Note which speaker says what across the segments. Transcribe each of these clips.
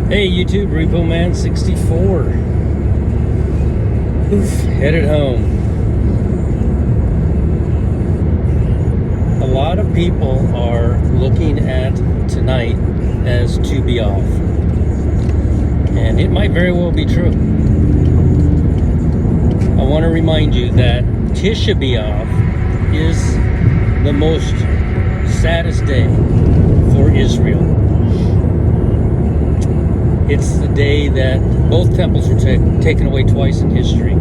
Speaker 1: Hey YouTube, Repo Man 64. Oof, headed home. A lot of people are looking at tonight as to be off. And it might very well be true. I want to remind you that Tisha B'Av is the most saddest day for Israel. It's the day that both temples were taken away twice in history.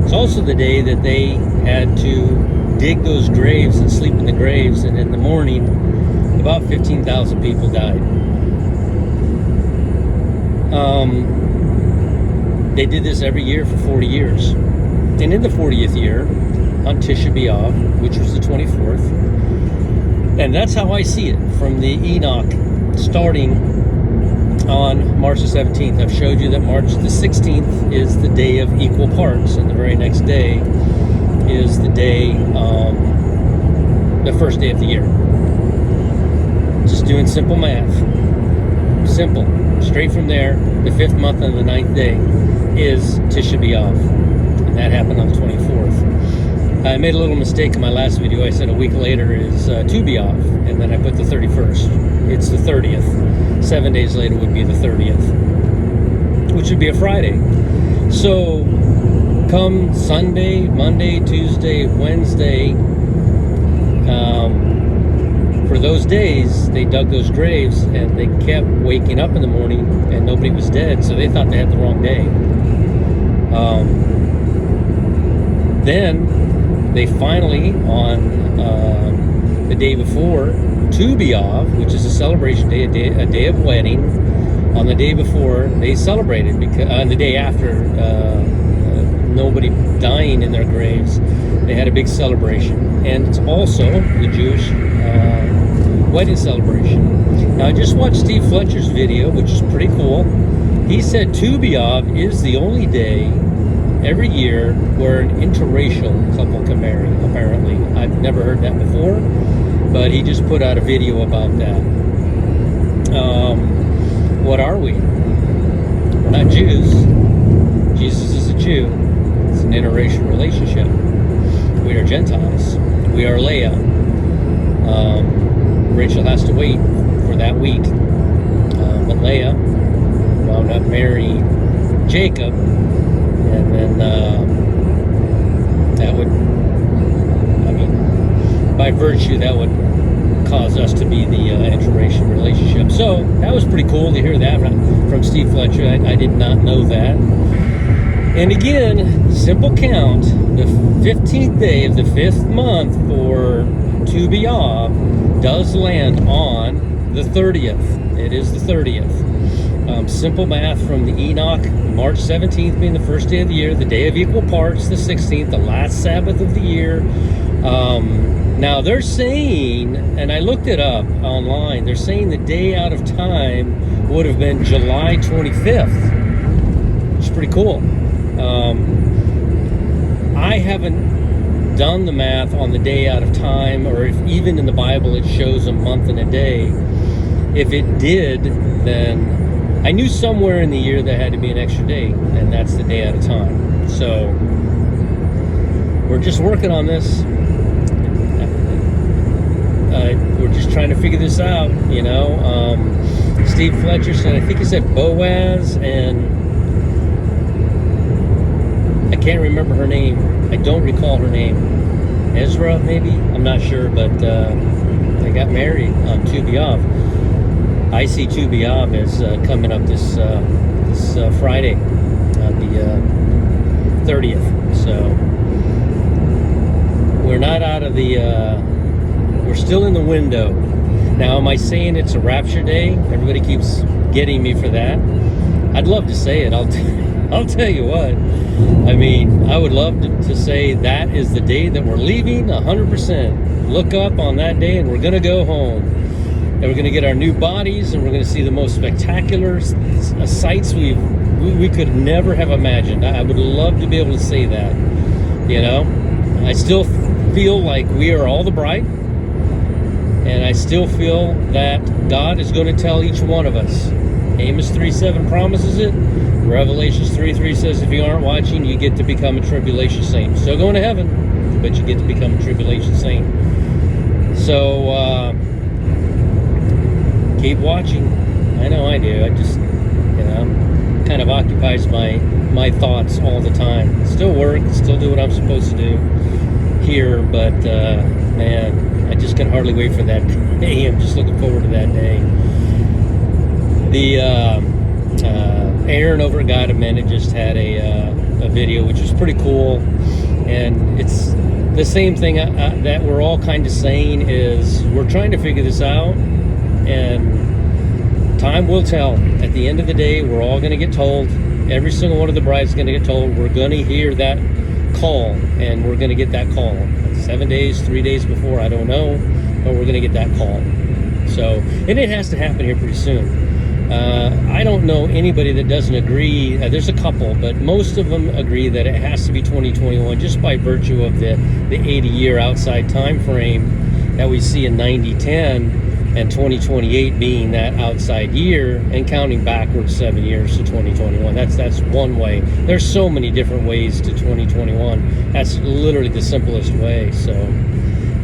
Speaker 1: It's also the day that they had to dig those graves and sleep in the graves, and in the morning, about 15,000 people died. They did this every year for 40 years. And in the 40th year, on Tisha B'Av, which was the 24th, and that's how I see it, from the Enoch starting on March the 17th. I've showed you that March the 16th is the day of equal parts, and the very next day is the day, the first day of the year. Just doing simple math. Simple. Straight from there, the 5th month and the 9th day is Tisha B'Av, and that happened on the 24th. I made a little mistake in my last video. I said a week later is Tu B'Av, and then I put the 31st. It's the 30th. 7 days later would be the 30th, which would be a Friday. So come Sunday, Monday, Tuesday, Wednesday, for those days, they dug those graves and they kept waking up in the morning and nobody was dead, so they thought they had the wrong day. Then they finally, on the day before Tu B'Av, which is a celebration day, a day of wedding, on the day before they celebrated, because on the day after, nobody dying in their graves, they had a big celebration. And it's also the Jewish wedding celebration. Now, I just watched Steve Fletcher's video, which is pretty cool. He said Tu B'Av is the only day every year where an interracial couple can marry, apparently. I've never heard that before, but he just put out a video about that. What are we? We're not Jews. Jesus is a Jew. It's an interracial relationship. We are Gentiles. We are Leah. Rachel has to wait for that week. But Leah wound up marrying Jacob, and then that would, I mean, by virtue, that would cause us to be the interracial relationship. So that was pretty cool to hear that from Steve Fletcher. I did not know that. And again, simple count, the 15th day of the 5th month for Tu B'Av does land on the 30th. It is the 30th. Simple math from the Enoch, March 17th being the first day of the year, the day of equal parts, the 16th, the last Sabbath of the year. Now they're saying, and I looked it up online, they're saying the day out of time would have been July 25th, which is pretty cool. I haven't done the math on the day out of time, or if even in the Bible it shows a month and a day. If it did, then I knew somewhere in the year there had to be an extra day, and that's the day out of time. So we're just working on this. We're just trying to figure this out, you know. Steve Fletcher said, I think he said Boaz, and I can't remember her name. I don't recall her name. Ezra, maybe? I'm not sure, but they got married on Tu B'Av. I see Tu B'Av as coming up this Friday, the 30th. So we're not out of the, we're still in the window. Now, am I saying it's a rapture day? Everybody keeps getting me for that. I'd love to say it. I'll tell you what. I mean, I would love to say that is the day that we're leaving 100%. Look up on that day and we're going to go home. And we're going to get our new bodies, and we're going to see the most spectacular sights we could never have imagined. I would love to be able to say that, you know. I still feel like we are all the bride, and I still feel that God is going to tell each one of us, Amos 3:7 promises it. Revelations 3:3 says if you aren't watching, you get to become a tribulation saint. Still going to heaven, but you get to become a tribulation saint. So keep watching. I know I do. I just, kind of occupies my thoughts all the time. Still work, still do what I'm supposed to do here, but man, I just can hardly wait for that day. I'm just looking forward to that day. The Aaron over at God of Men just had a video which was pretty cool, and it's the same thing that we're all kind of saying is we're trying to figure this out, and time will tell. At the end of the day, we're all going to get told. Every single one of the brides is going to get told. We're going to hear that call, and we're going to get that call. 7 days, 3 days before, I don't know, but we're going to get that call. So, and it has to happen here pretty soon. I don't know anybody that doesn't agree. There's a couple, but most of them agree that it has to be 2021 just by virtue of the 80-year outside time frame that we see in 9010, and 2028 being that outside year and counting backwards 7 years to 2021. That's one way. There's so many different ways to 2021. That's literally the simplest way. So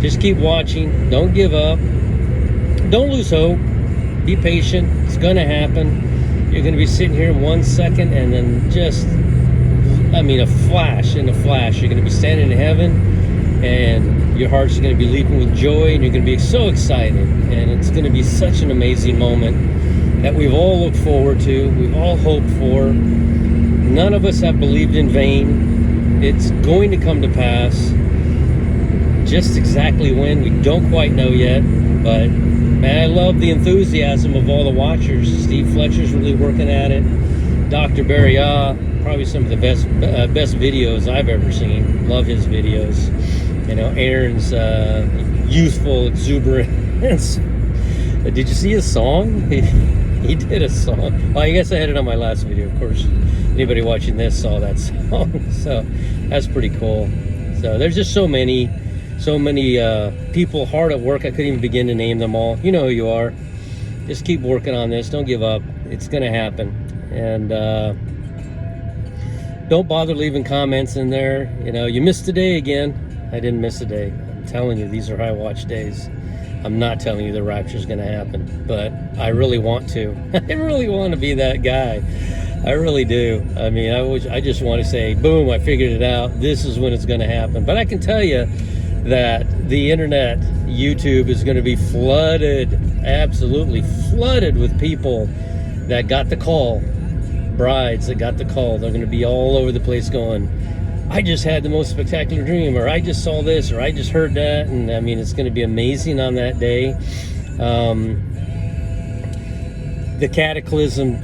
Speaker 1: just keep watching. Don't give up. Don't lose hope. Be patient. It's going to happen. You're going to be sitting here in 1 second, and then just, a flash, in a flash, you're going to be standing in heaven, and your heart's going to be leaping with joy, and you're going to be so excited, and it's going to be such an amazing moment that we've all looked forward to, we've all hoped for. None of us have believed in vain. It's going to come to pass. Just exactly when, we don't quite know yet, but man, I love the enthusiasm of all the watchers. Steve Fletcher's really working at it. Dr. Barry, probably some of the best videos I've ever seen. Love his videos. Aaron's youthful exuberance. Did you see his song? He did a song. Well, I guess I had it on my last video. Of course, anybody watching this saw that song. So that's pretty cool. So there's just so many people hard at work. I couldn't even begin to name them all. You know who you are. Just keep working on this. Don't give up. It's going to happen. And don't bother leaving comments in there. You missed a day again. I didn't miss a day. I'm telling you, these are high watch days. I'm not telling you the rapture is going to happen, but I really want to. I really want to be that guy. I really do. I just want to say, boom, I figured it out. This is when it's going to happen. But I can tell you that the internet, YouTube, is going to be flooded, absolutely flooded with people that got the call, brides that got the call. They're going to be all over the place going, I just had the most spectacular dream, or I just saw this, or I just heard that. And it's going to be amazing on that day. The Cataclysm,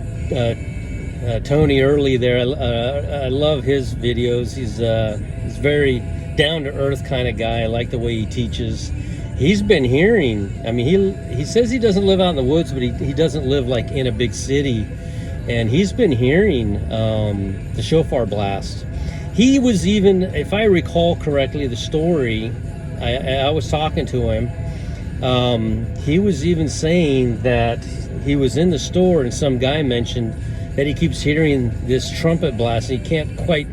Speaker 1: Tony Early there, I love his videos. He's very down-to-earth kind of guy. I like the way he teaches. He's been hearing, he says he doesn't live out in the woods, but he doesn't live like in a big city, and he's been hearing the shofar blast. He was even, if I recall correctly the story, I was talking to him, he was even saying that he was in the store and some guy mentioned that he keeps hearing this trumpet blast and he can't quite,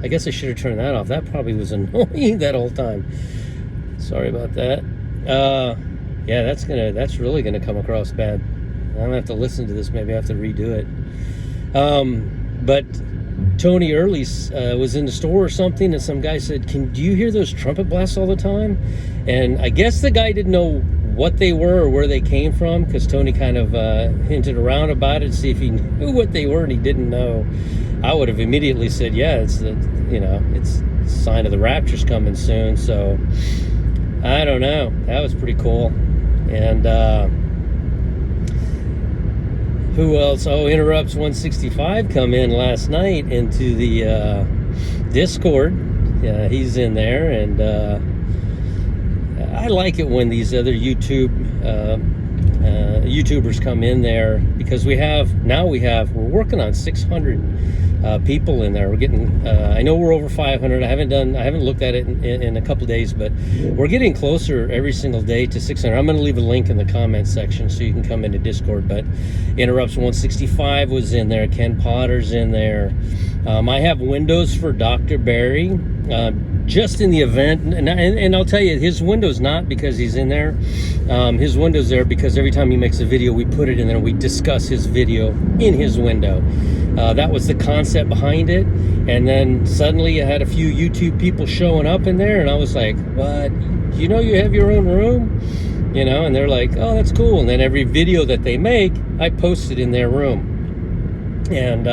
Speaker 1: I guess I should have turned that off. That probably was annoying that whole time. Sorry about that. Yeah, that's really gonna come across bad. I'm gonna have to listen to this. Maybe I have to redo it. But Tony Early was in the store or something, and some guy said, do you hear those trumpet blasts all the time? And I guess the guy didn't know what they were or where they came from, because Tony kind of hinted around about it to see if he knew what they were, and he didn't know. I would have immediately said, yeah, it's a sign of the rapture's coming soon. So I don't know. That was pretty cool. And who else? Oh, Interrupts 165 come in last night into the Discord. He's in there, and I like it when these other YouTube YouTubers come in there, because we're working on 600 people in there. We're getting, I know we're over 500. I haven't looked at it in a couple of days, but we're getting closer every single day to 600. I'm going to leave a link in the comment section so you can come into Discord. But Interrupts 165 was in there. Ken Potter's in there. I have windows for Dr. Barry, just in the event, and I'll tell you, his window's not because he's in there. His window's there because every time he makes a video, we put it in there, we discuss his video in his window. That was the concept behind it. And then suddenly I had a few YouTube people showing up in there, and I was like, what? You know you have your own room? You know, and they're like, oh, that's cool. And then every video that they make, I post it in their room. And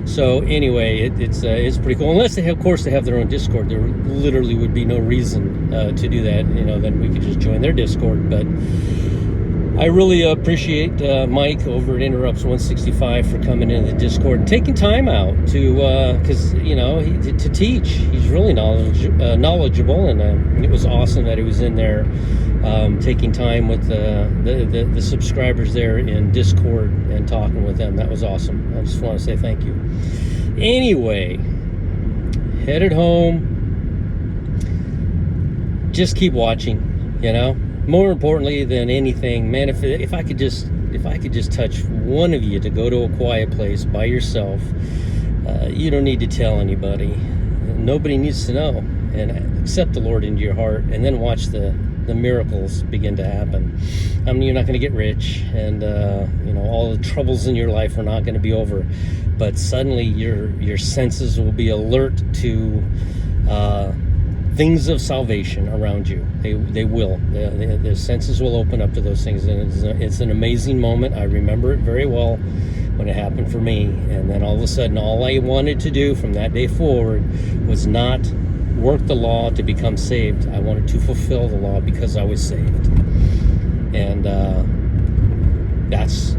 Speaker 1: so anyway, it's pretty cool. Unless they have, of course, they have their own Discord. There literally would be no reason to do that. You know, then we could just join their Discord. But I really appreciate Mike over at Interrupts 165 for coming into the Discord and taking time out to, because you know, to teach. He's really knowledgeable, and it was awesome that he was in there taking time with the subscribers there in Discord and talking with them. That was awesome. I just want to say thank you. Anyway, headed home. Just keep watching, you know. More importantly than anything, man, if I could just touch one of you to go to a quiet place by yourself, you don't need to tell anybody. Nobody needs to know. And accept the Lord into your heart, and then watch the miracles begin to happen. I mean, you're not going to get rich, and you know, all the troubles in your life are not going to be over, but suddenly your senses will be alert to things of salvation around you. They will. The senses will open up to those things, and it's an amazing moment. I remember it very well when it happened for me. And then all of a sudden, all I wanted to do from that day forward was not work the law to become saved. I wanted to fulfill the law because I was saved. And that's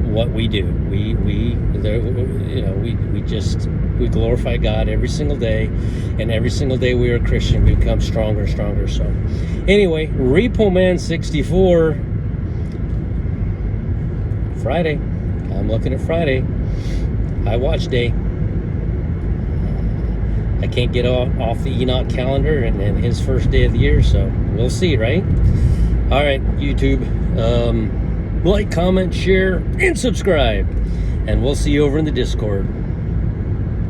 Speaker 1: what we do. We glorify God every single day, and every single day we are a Christian, we become stronger and stronger. So anyway, Repo Man 64, Friday. I'm looking at Friday. I watch day. I can't get off the Enoch calendar and his first day of the year, so we'll see, right? All right, YouTube, like, comment, share, and subscribe, and we'll see you over in the Discord.